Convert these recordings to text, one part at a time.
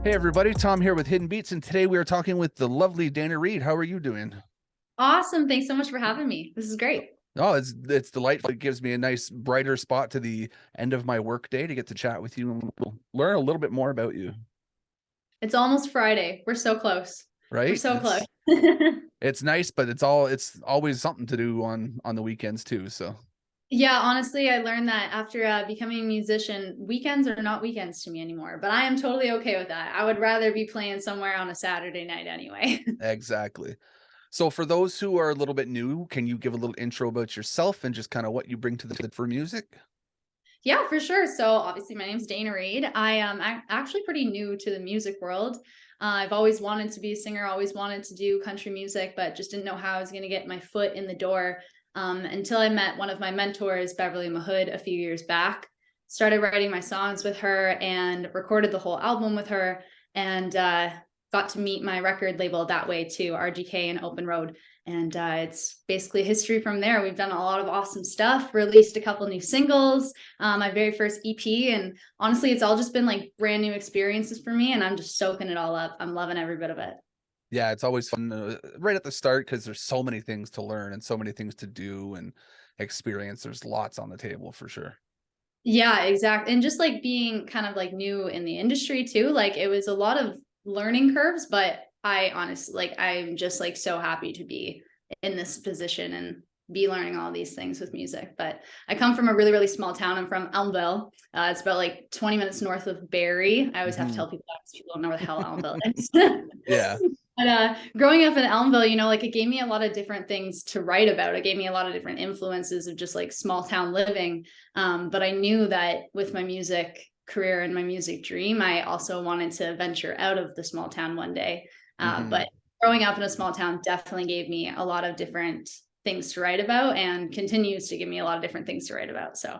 Hey everybody, Tom here with Hidden Beats, and today we are talking with the lovely Dayna Reid. How are you doing? Awesome. Thanks so much for having me. This is great. Oh, it's delightful. It gives me a nice brighter spot to the end of my work day to get to chat with you and we'll learn a little bit more about you. It's almost Friday. We're so close. We're Right? so close. It's nice, but it's always something to do on the weekends too. So Yeah, honestly, I learned that after becoming a musician, weekends are not weekends to me anymore, but I am totally okay with that. I would rather be playing somewhere on a Saturday night anyway. exactly. So for those who are a little bit new, can you give a little intro about yourself and just kind of what you bring to the for music? Yeah, for sure. So obviously my name's Dayna Reid. I am actually pretty new to the music world. I've always wanted to be a singer, always wanted to do country music, but just didn't know how I was going to get my foot in the door until I met one of my mentors, Beverly Mahood, a few years back. Started writing my songs with her and recorded the whole album with her, and got to meet my record label that way too, RGK and Open Road. And it's basically history from there. We've done a lot of awesome stuff, released a couple new singles, my very first EP. And honestly, it's all just been like brand new experiences for me. And I'm just soaking it all up. I'm loving every bit of it. Yeah, it's always fun right at the start because there's so many things to learn and so many things to do and experience. There's lots on the table for sure. Yeah, exactly. And just like being kind of like new in the industry too, like it was a lot of learning curves, but I honestly, like, I'm just like so happy to be in this position and be learning all these things with music. But I come from a really, really small town. I'm from Elmville. It's about like 20 minutes north of Barrie. I always have to Hmm. tell people that because people don't know where the hell Elmville is. Yeah, But growing up in Elmville, like it gave me a lot of different things to write about. It gave me a lot of different influences of just like small town living. But I knew that with my music career and my music dream, I also wanted to venture out of the small town one day. hmm, But growing up in a small town definitely gave me a lot of different things to write about and continues to give me a lot of different things to write about. So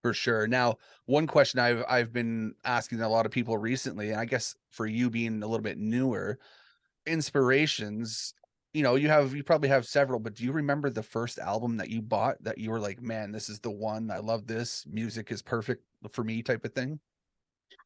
for sure. Now, one question I've been asking a lot of people recently, and I guess for you being a little bit newer, inspirations, you probably have several, but do you remember the first album that you bought that you were like, man, this is the one. I love this. Music is perfect for me type of thing?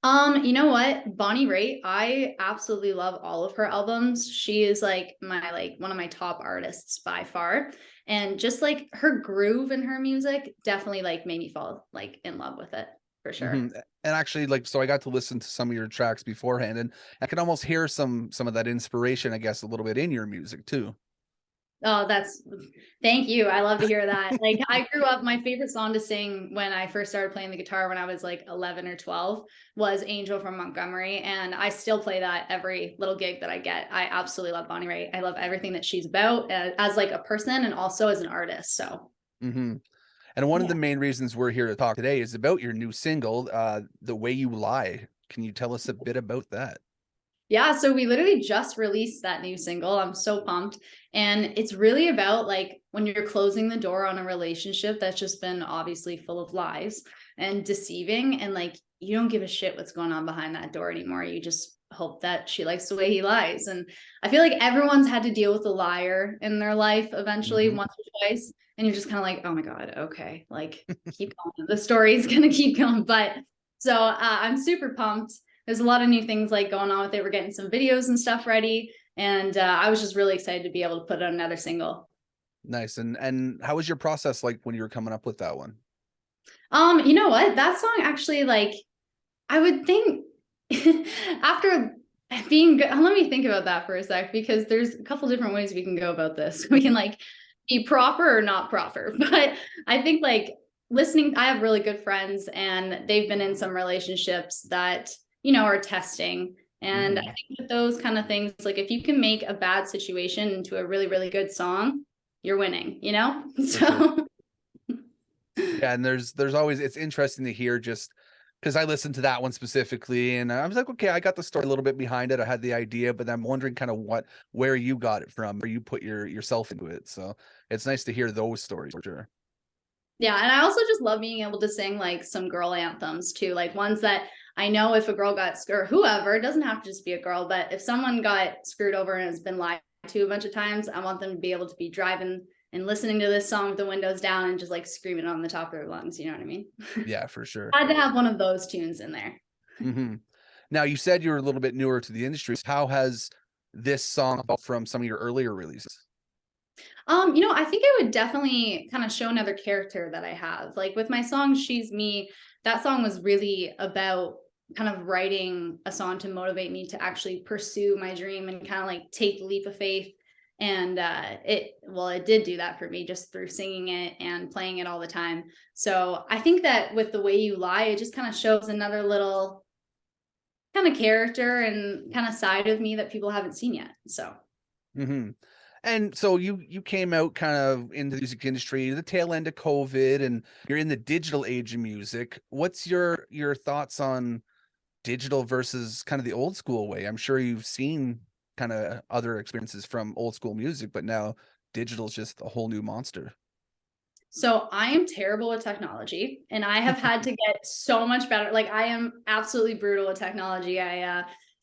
You know what? Bonnie Raitt, I absolutely love all of her albums. She is like one of my top artists by far. And just like her groove in her music definitely like made me fall like in love with it for Hmm. sure. And actually, like, so I got to listen to some of your tracks beforehand, and I can almost hear some of that inspiration, I guess, a little bit in your music too. Oh, thank you. I love to hear that. Like I grew up, my favorite song to sing when I first started playing the guitar when I was like 11 or 12 was Angel from Montgomery. And I still play that every little gig that I get. I absolutely love Bonnie Raitt. I love everything that she's about as like a person and also as an artist. So Hmm. And one of the yeah. main reasons we're here to talk today is about your new single, "The Way You Lie." Can you tell us a bit about that? Yeah, so we literally just released that new single. I'm so pumped. And it's really about like when you're closing the door on a relationship that's just been obviously full of lies and deceiving, and like you don't give a shit what's going on behind that door anymore. You just hope that she likes the way he lies. And I feel like everyone's had to deal with a liar in their life eventually, Hmm. once or twice. And you're just kind of like, oh my God, okay, like keep going. The story's gonna keep going. But so I'm super pumped. There's a lot of new things like going on with it. We're getting some videos and stuff ready. And I was just really excited to be able to put out another single. Nice. And how was your process like when you were coming up with that one? You know what? That song actually, like, I would think after being good, let me think about that for a sec, because there's a couple different ways we can go about this. We can like be proper or not proper. But I think like listening, I have really good friends and they've been in some relationships that, are testing. And I Hmm. think with those kind of things, like if you can make a bad situation into a really, really good song, you're winning? For sure. So Yeah, and there's always it's interesting to hear just because I listened to that one specifically and I was like, okay, I got the story a little bit behind it. I had the idea, but I'm wondering kind of where you got it from, where you put yourself into it. So it's nice to hear those stories for sure. yeah, and I also just love being able to sing like some girl anthems too, like ones that I know if a girl got screwed, whoever, it doesn't have to just be a girl, but if someone got screwed over and has been lied to a bunch of times, I want them to be able to be driving and listening to this song with the windows down and just like screaming on the top of their lungs. You know what I mean? Yeah, for sure. I had to have one of those tunes in there. Hmm. Now, you said you're a little bit newer to the industry. How has this song evolved from some of your earlier releases? I think it would definitely kind of show another character that I have. Like with my song She's Me, that song was really about kind of writing a song to motivate me to actually pursue my dream and kind of like take the leap of faith. And it did do that for me just through singing it and playing it all the time. So I think that with The Way You Lie, it just kind of shows another little kind of character and kind of side of me that people haven't seen yet. So Hmm. And so you came out kind of in the music industry, the tail end of COVID, and you're in the digital age of music. What's your thoughts on digital versus kind of the old school way? I'm sure you've seen kind of other experiences from old school music, but now digital is just a whole new monster. So I am terrible with technology and I have had to get so much better. Like I am absolutely brutal with technology.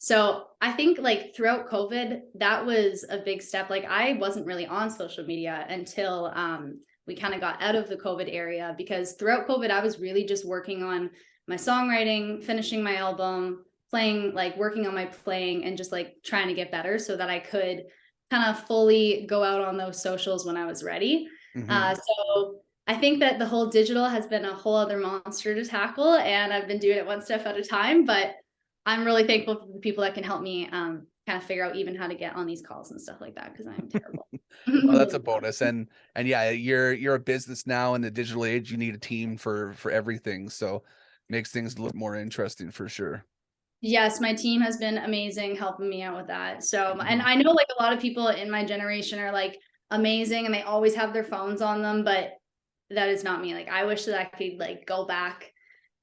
So I think like throughout COVID, that was a big step. Like I wasn't really on social media until we kind of got out of the COVID area, because throughout COVID, I was really just working on my songwriting, finishing my album, playing, like working on my playing and just like trying to get better so that I could kind of fully go out on those socials when I was ready. Hmm. So I think that the whole digital has been a whole other monster to tackle, and I've been doing it one step at a time. But I'm really thankful for the people that can help me kind of figure out even how to get on these calls and stuff like that, because I'm terrible. Well, that's a bonus. And yeah, you're a business now in the digital age. You need a team for everything. So makes things a little more interesting for sure. Yes, my team has been amazing helping me out with that. So, and Mhm. I know like a lot of people in my generation are like amazing and they always have their phones on them, but that is not me. Like I wish that I could like go back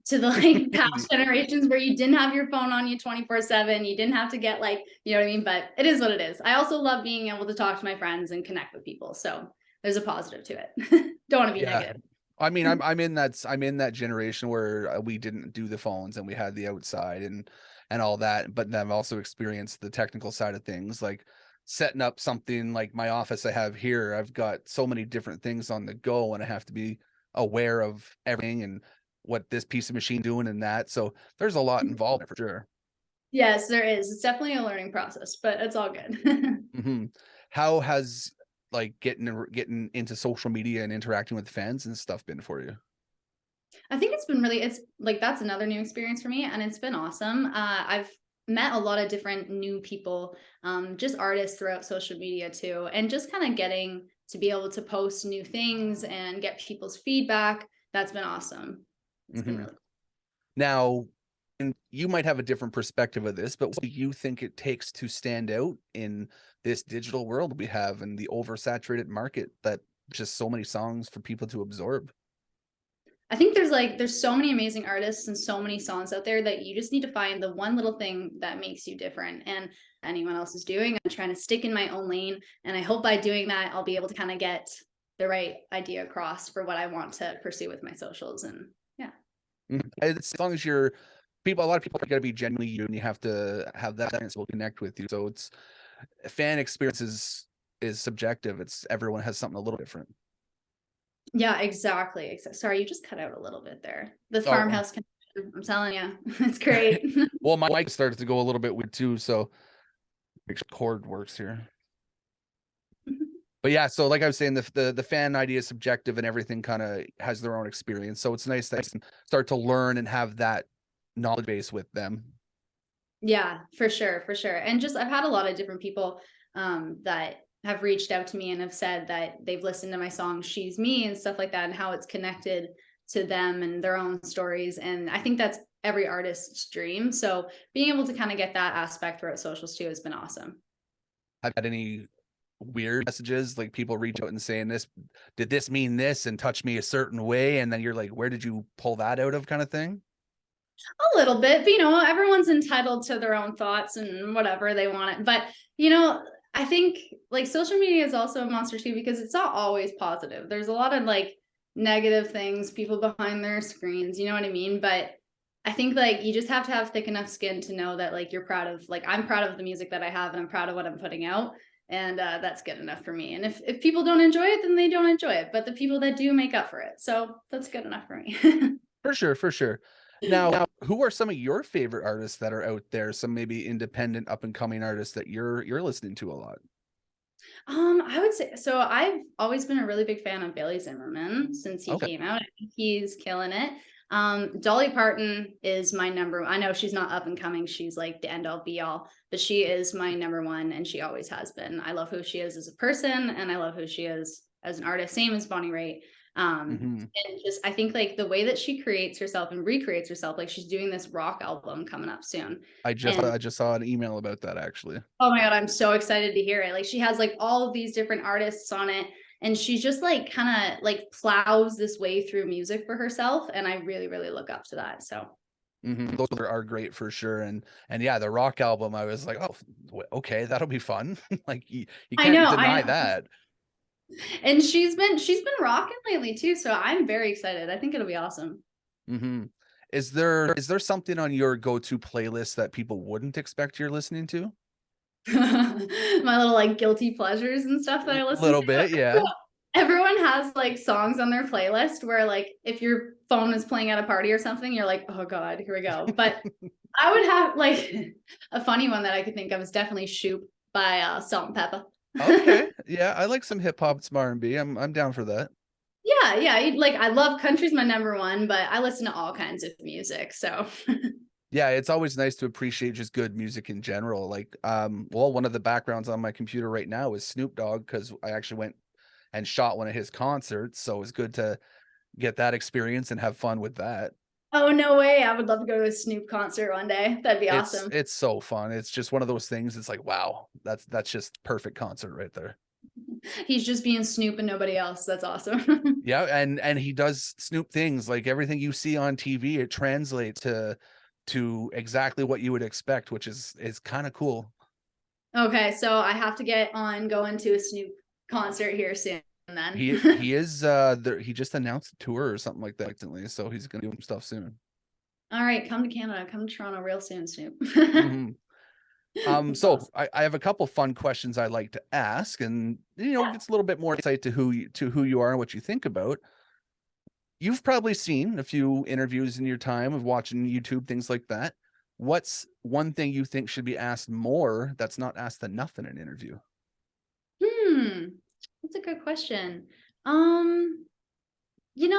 to the like past generations where you didn't have your phone on you 24/7. You didn't have to get like, you know what I mean? But it is what it is. I also love being able to talk to my friends and connect with people. So there's a positive to it. Don't want to be Yeah. negative. I mean, I'm in that generation where we didn't do the phones and we had the outside and all that, but then I've also experienced the technical side of things, like setting up something like my office I have here. I've got so many different things on the go and I have to be aware of everything and what this piece of machine doing and that. So there's a lot involved for sure. Yes, there is. It's definitely a learning process, but it's all good. Hmm. How has like getting into social media and interacting with fans and stuff been for you? I think it's been really, it's like that's another new experience for me and it's been awesome. I've met a lot of different new people, just artists throughout social media too, and just kind of getting to be able to post new things and get people's feedback. That's been awesome. It's been Hmm. really Now, and you might have a different perspective of this, but what do you think it takes to stand out in this digital world we have and the oversaturated market that just so many songs for people to absorb? I think there's so many amazing artists and so many songs out there that you just need to find the one little thing that makes you different and anyone else is doing. I'm trying to stick in my own lane, and I hope by doing that I'll be able to kind of get the right idea across for what I want to pursue with my socials. And yeah. Mhm. As long as you're people, a lot of people got to be genuinely you, and you have to have that audience will connect with you. So it's fan experience is subjective. It's everyone has something a little different. Yeah, exactly. Sorry, you just cut out a little bit there. The Oh, farmhouse connection, I'm telling you, it's great. well, my mic started to go a little bit weird too, so make sure cord works here. But yeah, so like I was saying, the fan idea is subjective and everything kind of has their own experience. So it's nice that you can start to learn and have that knowledge base with them. Yeah, for sure, for sure. And just I've had a lot of different people that have reached out to me and have said that they've listened to my song She's Me and stuff like that, and how it's connected to them and their own stories. And I think that's every artist's dream. So being able to kind of get that aspect throughout socials too has been awesome. I've had any weird messages like people reach out and saying this, did this mean this and touch me a certain way? And then you're like, where did you pull that out of kind of thing? A little bit, but everyone's entitled to their own thoughts and whatever they want it. But I think like social media is also a monster too, because it's not always positive. There's a lot of like negative things, people behind their screens, you know what I mean? But I think like you just have to have thick enough skin to know that like you're proud of, like I'm proud of the music that I have and I'm proud of what I'm putting out. And that's good enough for me. And if people don't enjoy it, then they don't enjoy it. But the people that do make up for it. So that's good enough for me. For sure, for sure. Now, who are some of your favorite artists that are out there? Some maybe independent up and coming artists that you're listening to a lot. I would say so. I've always been a really big fan of Bailey Zimmerman since he Okay. came out. I think he's killing it. Dolly Parton is my number. I know she's not up and coming. She's like the end all be all, but she is my number one, and she always has been. I love who she is as a person, and I love who she is as an artist. Same as Bonnie Raitt. Hmm. And just I think like the way that she creates herself and recreates herself, like she's doing this rock album coming up soon, and I just saw an email about that actually. oh my God, I'm so excited to hear it. Like she has like all of these different artists on it, and she's just like kind of like plows this way through music for herself. And I really, really look up to that. So Those are great for sure. And yeah, the rock album, I was like, oh, okay, that'll be fun. Like you I can't know, I deny know. that. And she's been rocking lately too. So I'm very excited. I think it'll be awesome. Hmm. Is there something on your go-to playlist that people wouldn't expect you're listening to? My little like guilty pleasures and stuff that I listen Little to. bit, yeah. Everyone has like songs on their playlist where like if your phone is playing at a party or something, you're like, oh God, here we go. But I would have like a funny one that I could think of is definitely Shoop by Salt and Pepper. Okay, yeah, I like some hip hop, some R&B. I'm down for that. Yeah, yeah. Like I love country's my number one, but I listen to all kinds of music. So Yeah, it's always nice to appreciate just good music in general. Like, well, one of the backgrounds on my computer right now is Snoop Dogg because I actually went and shot one of his concerts, so it's good to get that experience and have fun with that. oh no way. I would love to go to a Snoop concert one day. That'd be awesome. It's so fun. It's just one of those things. It's like, wow, that's just perfect concert right there. He's just being Snoop and nobody else. That's awesome. Yeah, and he does Snoop things like everything you see on TV, it translates to exactly what you would expect, which is kind of cool. Okay, so I have to get on going to a Snoop concert here soon then. He is there, he just announced a tour or something like that recently, so he's gonna do some stuff soon. All right, come to Canada, come to Toronto real soon, Snoop. Hmm. That's So awesome. I have a couple fun questions I like to ask, and Yeah. gets a little bit more insight to who you are and what you think about. You've probably seen a few interviews in your time of watching YouTube, things like that. What's one thing you think should be asked more that's not asked enough in an interview? Hmm. That's a good question.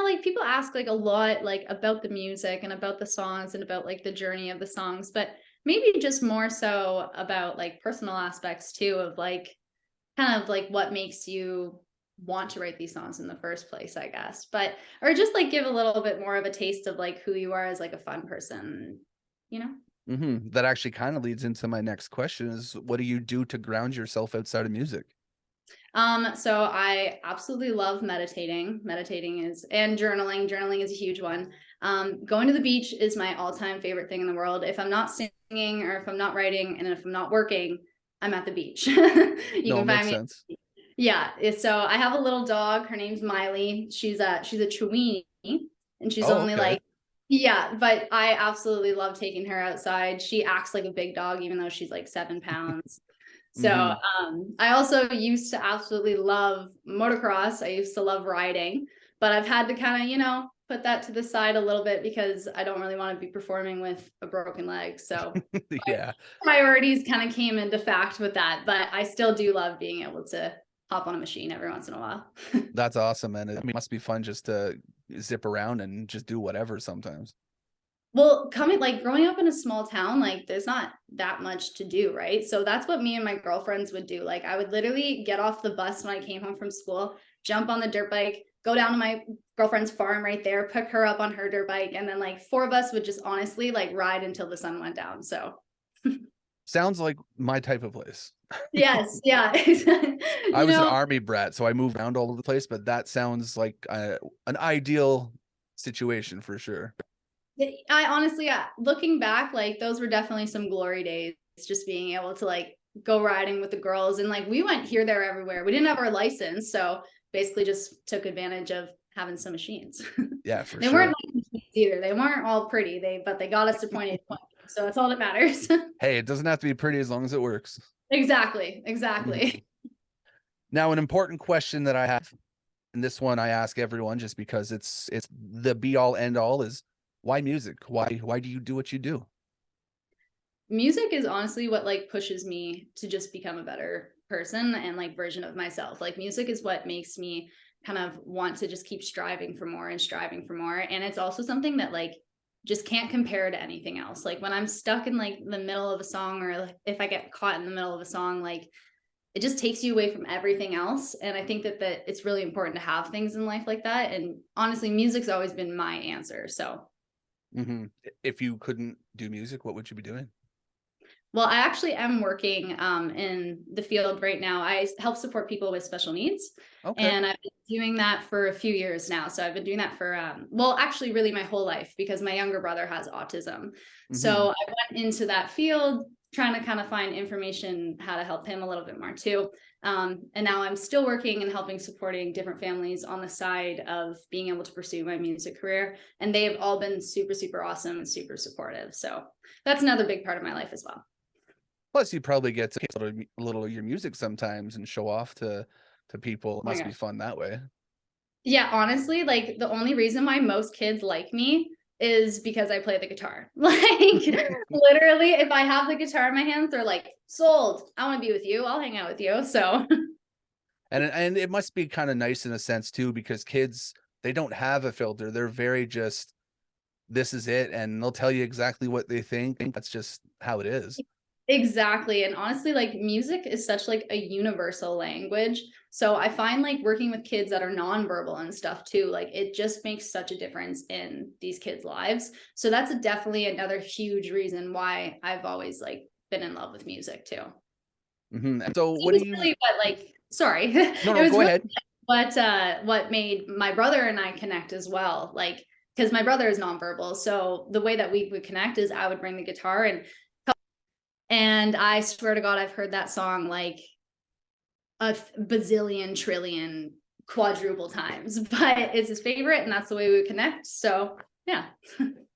Like people ask like a lot like about the music and about the songs and about like the journey of the songs, but maybe just more so about like personal aspects too of like kind of like what makes you want to write these songs in the first place, I guess. But or just like give a little bit more of a taste of like who you are as like a fun person, you know? That actually kind of leads into my next question: is what do you do to ground yourself outside of music? So I absolutely love meditating. Meditating is and journaling. Journaling is a huge one. Going to the beach is my all-time favorite thing in the world. If I'm not singing or if I'm not writing and if I'm not working, I'm at the beach. You No, it can find makes me. sense. Yeah. So I have a little dog. Her name's Miley. She's a Chiweenie, and she's Oh, only okay. like yeah. But I absolutely love taking her outside. She acts like a big dog, even though she's like 7 pounds. So Hmm. I also used to absolutely love motocross. I used to love riding, but I've had to kind of, put that to the side a little bit because I don't really want to be performing with a broken leg. So Yeah, priorities kind of came into fact with that, but I still do love being able to hop on a machine every once in a while. that's awesome, and it must be fun just to zip around and just do whatever sometimes. Well, coming like growing up in a small town, like there's not that much to do, right? So that's what me and my girlfriends would do. Like I would literally get off the bus when I came home from school, jump on the dirt bike, go down to my girlfriend's farm right there, pick her up on her dirt bike, and then like four of us would just honestly like ride until the sun went down. So Sounds like my type of place. yes, yeah. I you was an know, army brat, so I moved around all over the place, but that sounds like an ideal situation for sure. I honestly, looking back, like those were definitely some glory days, just being able to like go riding with the girls. And like we went here, there, everywhere. We didn't have our license. So basically just took advantage of having some machines. Yeah, for They weren't sure. nice machines either. They weren't all pretty. But they got us to point A to point B. So that's all that matters. Hey, it doesn't have to be pretty as long as it works. Exactly. Mhm. Exactly. Now, an important question that I have, and this one I ask everyone just because it's the be all end all is Why music? Why do you do what you do? Music is honestly what like pushes me to just become a better person and like version of myself. Like music is what makes me kind of want to just keep striving for more and striving for more. And it's also something that like just can't compare to anything else. Like when I'm stuck in like the middle of a song, or like if I get caught in the middle of a song, like it just takes you away from everything else. And I think that it's really important to have things in life like that. And honestly, music's always been my answer. So If you couldn't do music, what would you be doing? well, I actually am working in the field right now. I help support people with special needs, Okay. and I've been doing that for a few years now. So I've been doing that for, well, actually, really my whole life because my younger brother has autism. Hmm. So I went into that field trying to kind of find information how to help him a little bit more too. And now I'm still working and helping supporting different families on the side of being able to pursue my music career. And they've all been super, super awesome and super supportive. So that's another big part of my life as well. Plus, you probably get to a little of your music sometimes and show off to people. It Oh my must be gosh. fun that way. Yeah, honestly, like the only reason why most kids like me is because I play the guitar. Like literally, if I have the guitar in my hands, they're like, sold. I want to be with you. I'll hang out with you. So And it must be kind of nice in a sense too, because kids, they don't have a filter. They're very just, this is it, and they'll tell you exactly what they think. That's just how it is. exactly. And honestly, like music is such like a universal language. So I find like working with kids that are nonverbal and stuff too, like it just makes such a difference in these kids' lives. So that's definitely another huge reason why I've always like been in love with music too. And so It what do was you really what like sorry. no, It no, was go really ahead. what made my brother and I connect as well. Like because my brother is nonverbal. So the way that we would connect is I would bring the guitar and I swear to God, I've heard that song like a bazillion trillion quadruple times, but it's his favorite and that's the way we would connect. So yeah,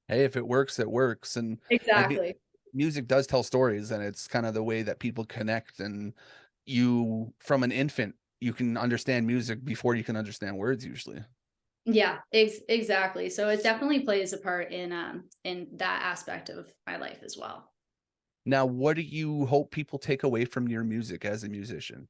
Hey, if it works, it works. And exactly. music does tell stories, and it's kind of the way that people connect. And you, from an infant, you can understand music before you can understand words usually. Yeah, exactly. So it definitely plays a part in that aspect of my life as well. Now, what do you hope people take away from your music as a musician?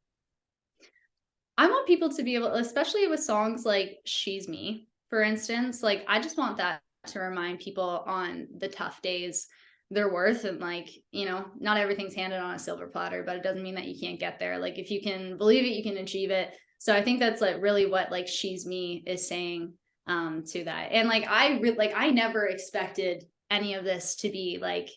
I want people to be able, especially with songs like She's Me, for instance, like I just want that to remind people on the tough days their worth and like, you know, not everything's handed on a silver platter, but it doesn't mean that you can't get there. Like if you can believe it, you can achieve it. So I think that's like really what like She's Me is saying to that. And like I never expected any of this to be like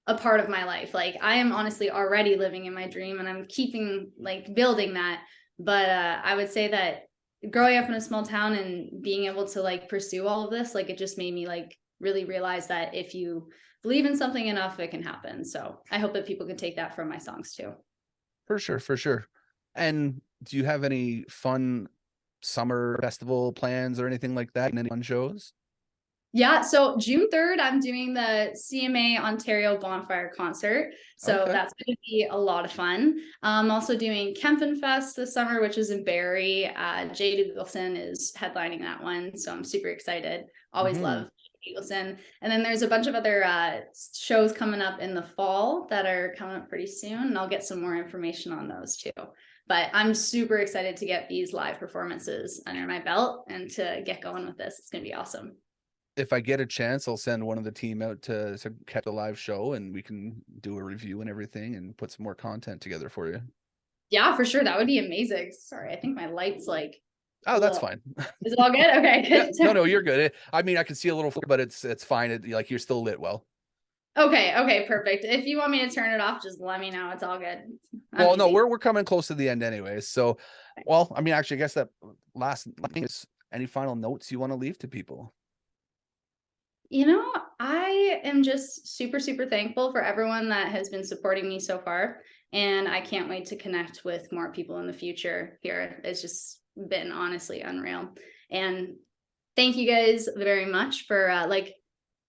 a part of my life. Like I am honestly already living in my dream and I'm keeping like building that. But I would say that growing up in a small town and being able to like pursue all of this, like it just made me like really realize that if you believe in something enough, it can happen. So I hope that people can take that from my songs too. For sure, for sure. And do you have any fun summer festival plans or anything like that? And any fun shows? Yeah, so June 3rd, I'm doing the CMA Ontario Bonfire Concert. So Okay. that's going to be a lot of fun. I'm also doing Kempin Fest this summer, which is in Barrie. Jade Eagleson is headlining that one. So I'm super excited. Always Hmm. love Jade Eagleson. And then there's a bunch of other shows coming up in the fall that are coming up pretty soon. And I'll get some more information on those too. But I'm super excited to get these live performances under my belt and to get going with this. It's going to be awesome. If I get a chance, I'll send one of the team out to catch a live show, and we can do a review and everything and put some more content together for you. Yeah, for sure. That would be amazing. Sorry, I think my light's like, Oh, that's ugh. fine. Is it all good? Okay, Yeah, no, good. no, you're good. I mean, I can see a little, but it's fine. Like you're still lit well. Okay, perfect. If you want me to turn it off, just let me know. It's all good. I'm Well, no, easy. we're coming close to the end anyways. So, well, I mean, actually, I guess that last thing is any final notes you want to leave to people? You know, I am just super, super thankful for everyone that has been supporting me so far. And I can't wait to connect with more people in the future here. It's just been honestly unreal. And thank you guys very much for like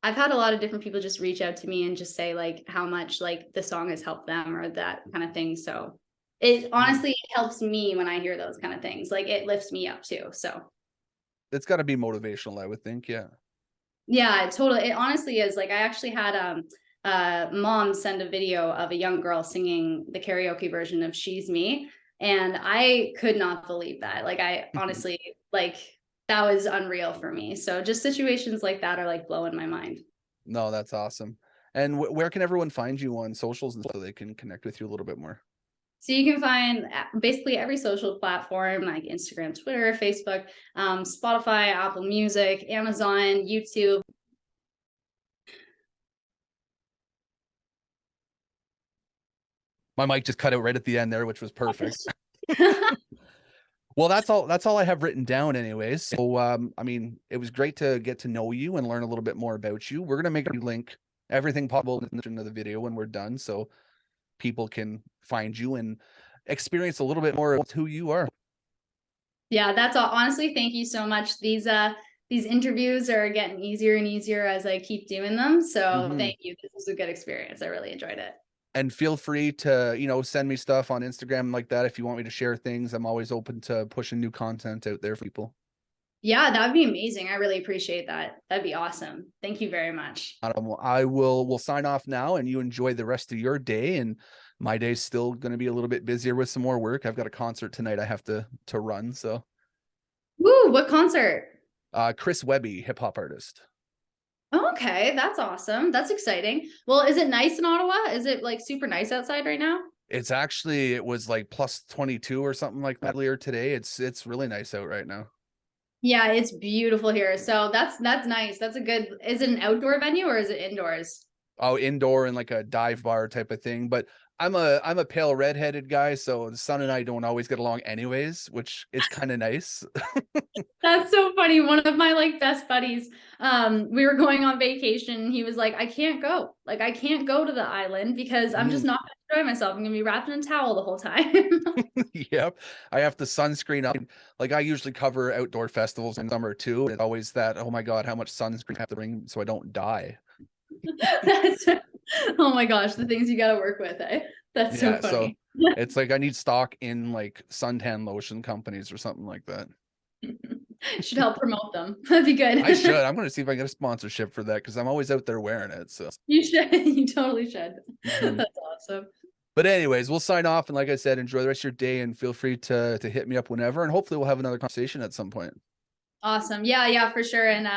I've had a lot of different people just reach out to me and just say like how much like the song has helped them or that kind of thing. So it Mhm. honestly it helps me when I hear those kind of things. Like it lifts me up too. So It's got to be motivational, I would think. Yeah. Yeah, totally. It honestly is. Like I actually had mom send a video of a young girl singing the karaoke version of She's Me. And I could not believe that. Like I honestly, like that was unreal for me. So just situations like that are like blowing my mind. No, that's awesome. And where can everyone find you on socials and so they can connect with you a little bit more? So you can find basically every social platform like Instagram, Twitter, Facebook, Spotify, Apple Music, Amazon, YouTube. My mic just cut out right at the end there, which was perfect. Well, that's all I have written down anyways. So I mean, it was great to get to know you and learn a little bit more about you. We're gonna make a link everything possible in the description of the video when we're done so people can find you and experience a little bit more of who you are. Yeah, that's all. Honestly, thank you so much. These interviews are getting easier and easier as I keep doing them. So Hmm. thank you. This was a good experience. I really enjoyed it. And feel free to, send me stuff on Instagram like that if you want me to share things. I'm always open to pushing new content out there for people. Yeah, that would be amazing. I really appreciate that. That'd be awesome. Thank you very much. We'll sign off now and you enjoy the rest of your day. And my day's still going to be a little bit busier with some more work. I've got a concert tonight I have to run. So Woo, what concert? Chris Webby, hip hop artist. Okay, that's awesome. That's exciting. Well, is it nice in Ottawa? Is it like super nice outside right now? It was like plus 22 or something like that earlier today. It's really nice out right now. Yeah, it's beautiful here. So that's nice. That's a good. Is it an outdoor venue or is it indoors? Oh, indoor and like a dive bar type of thing. But I'm a pale redheaded guy, so the son and I don't always get along anyways, which is kind of nice. That's so funny. One of my like best buddies, we were going on vacation. He was like, I can't go. Like, I can't go to the island because I'm just Mm. not gonna enjoy myself. I'm gonna be wrapped in a towel the whole time. Yep. I have to sunscreen up. Like I usually cover outdoor festivals in summer too. And it's always that, oh my God, how much sunscreen I have to bring so I don't die. That's, oh my gosh, the things you gotta work with, eh? That's so Yeah. So funny. it's like I need stock in like suntan lotion companies or something like that. Should help promote them. That'd be I should. good. I'm gonna see if I get a sponsorship for that because I'm always out there wearing it. So You should. You totally should. mhm. That's awesome. But anyways, we'll sign off. And like I said, enjoy the rest of your day and feel free to hit me up whenever. And hopefully we'll have another conversation at some point. Awesome. Yeah, yeah, for sure. And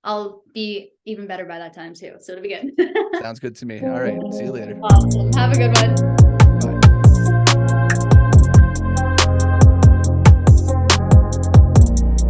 I'll be even better by that time too. So it'll be good. Sounds good to me. All right. See you later. Awesome. Have a good one.